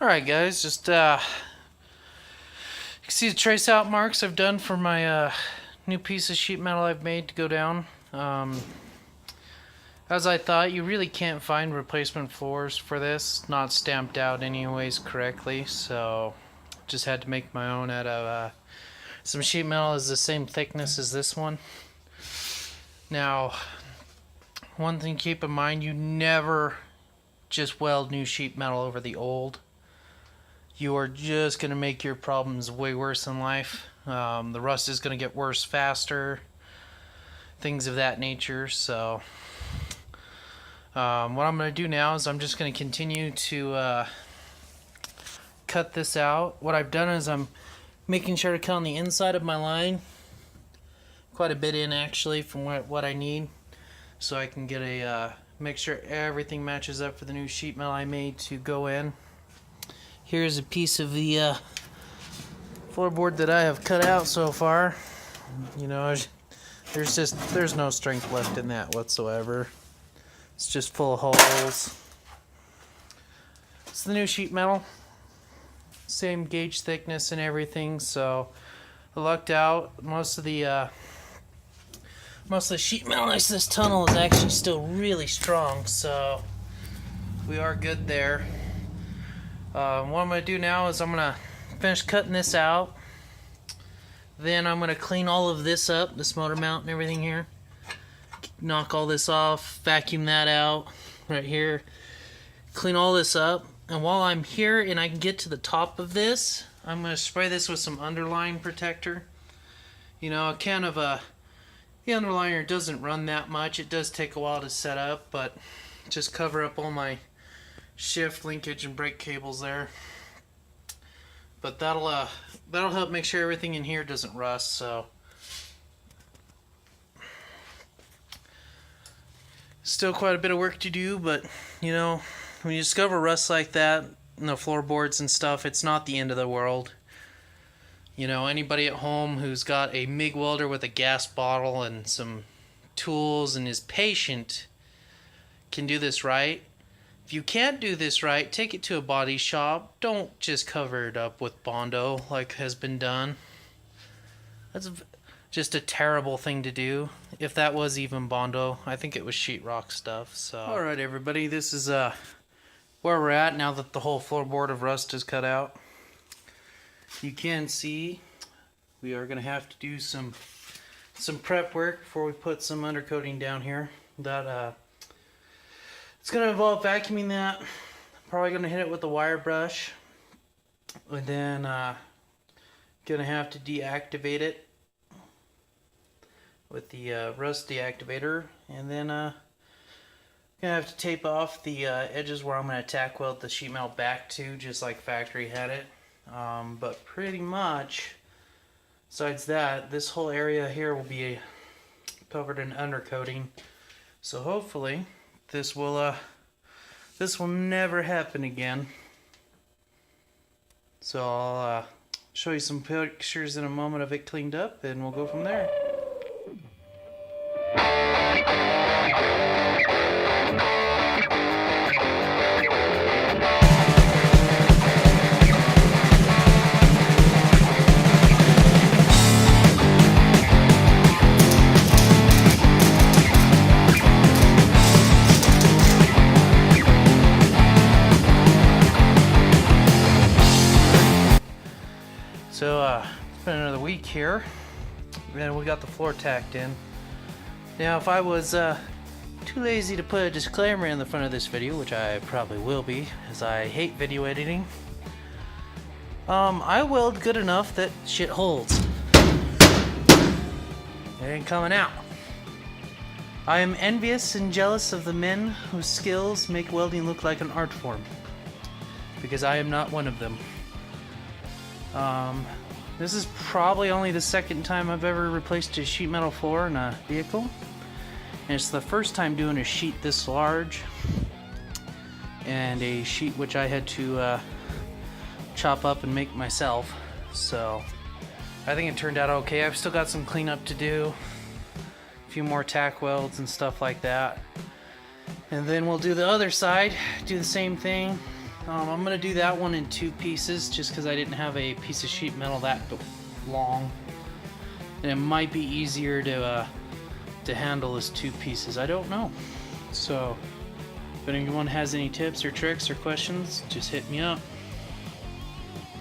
Alright guys, just you can see the trace out marks I've done for my new piece of sheet metal I've made to go down. As I thought, you really can't find replacement floors for this, not stamped out anyways correctly, so just had to make my own out of some sheet metal is the same thickness as this one. Now, one thing to keep in mind, you never just weld new sheet metal over the old. You are just going to make your problems way worse in life. The rust is going to get worse faster, things of that nature. So what I'm going to do now is I'm just going to continue to cut this out. What I've done is I'm making sure to cut on the inside of my line, quite a bit in actually from what I need, so I can get a make sure everything matches up for the new sheet metal I made to go in. Here's a piece of the floorboard that I have cut out so far. You know, there's no strength left in that whatsoever. It's just full of holes. It's the new sheet metal, same gauge thickness and everything. So I lucked out. Most of the sheet metal next to this tunnel is actually still really strong, so we are good there. What I'm going to do now is I'm going to finish cutting this out. Then I'm going to clean all of this up, this motor mount and everything here. Knock all this off, vacuum that out right here. Clean all this up. And while I'm here and I can get to the top of this, I'm going to spray this with some underline protector. You know, kind of the underliner doesn't run that much. It does take a while to set up, but just cover up all my shift, linkage, and brake cables there. But that'll help make sure everything in here doesn't rust. So still quite a bit of work to do, but you know, when you discover rust like that in the floorboards and stuff, it's not the end of the world. You know, anybody at home who's got a MIG welder with a gas bottle and some tools and is patient can do this right. If you can't do this right, take it to a body shop. Don't just cover it up with Bondo like has been done. That's just a terrible thing to do. If that was even Bondo, I think it was sheetrock stuff. So, alright everybody, this is where we're at now that the whole floorboard of rust is cut out. You can see we are going to have to do some prep work before we put some undercoating down here. That it's going to involve vacuuming that. Probably going to hit it with a wire brush, and then going to have to deactivate it with the rust deactivator, and then going to have to tape off the edges where I'm going to tack weld the sheet metal back to, just like factory had it. But pretty much, besides that, this whole area here will be covered in undercoating. So hopefully, this will never happen again. So I'll show you some pictures in a moment of it cleaned up, and we'll go from there. So it's been another week here, and we got the floor tacked in. Now, if I was too lazy to put a disclaimer in the front of this video, which I probably will be, as I hate video editing, I weld good enough that shit holds. It ain't coming out. I am envious and jealous of the men whose skills make welding look like an art form, because I am not one of them. This is probably only the second time I've ever replaced a sheet metal floor in a vehicle, and it's the first time doing a sheet this large, and a sheet which I had to chop up and make myself. So I think it turned out okay. I've still got some cleanup to do, a few more tack welds and stuff like that, and then we'll do the other side, do the same thing. I'm gonna do that one in 2 pieces just because I didn't have a piece of sheet metal that long, and it might be easier to handle as 2 pieces. I don't know. So if anyone has any tips or tricks or questions, just hit me up.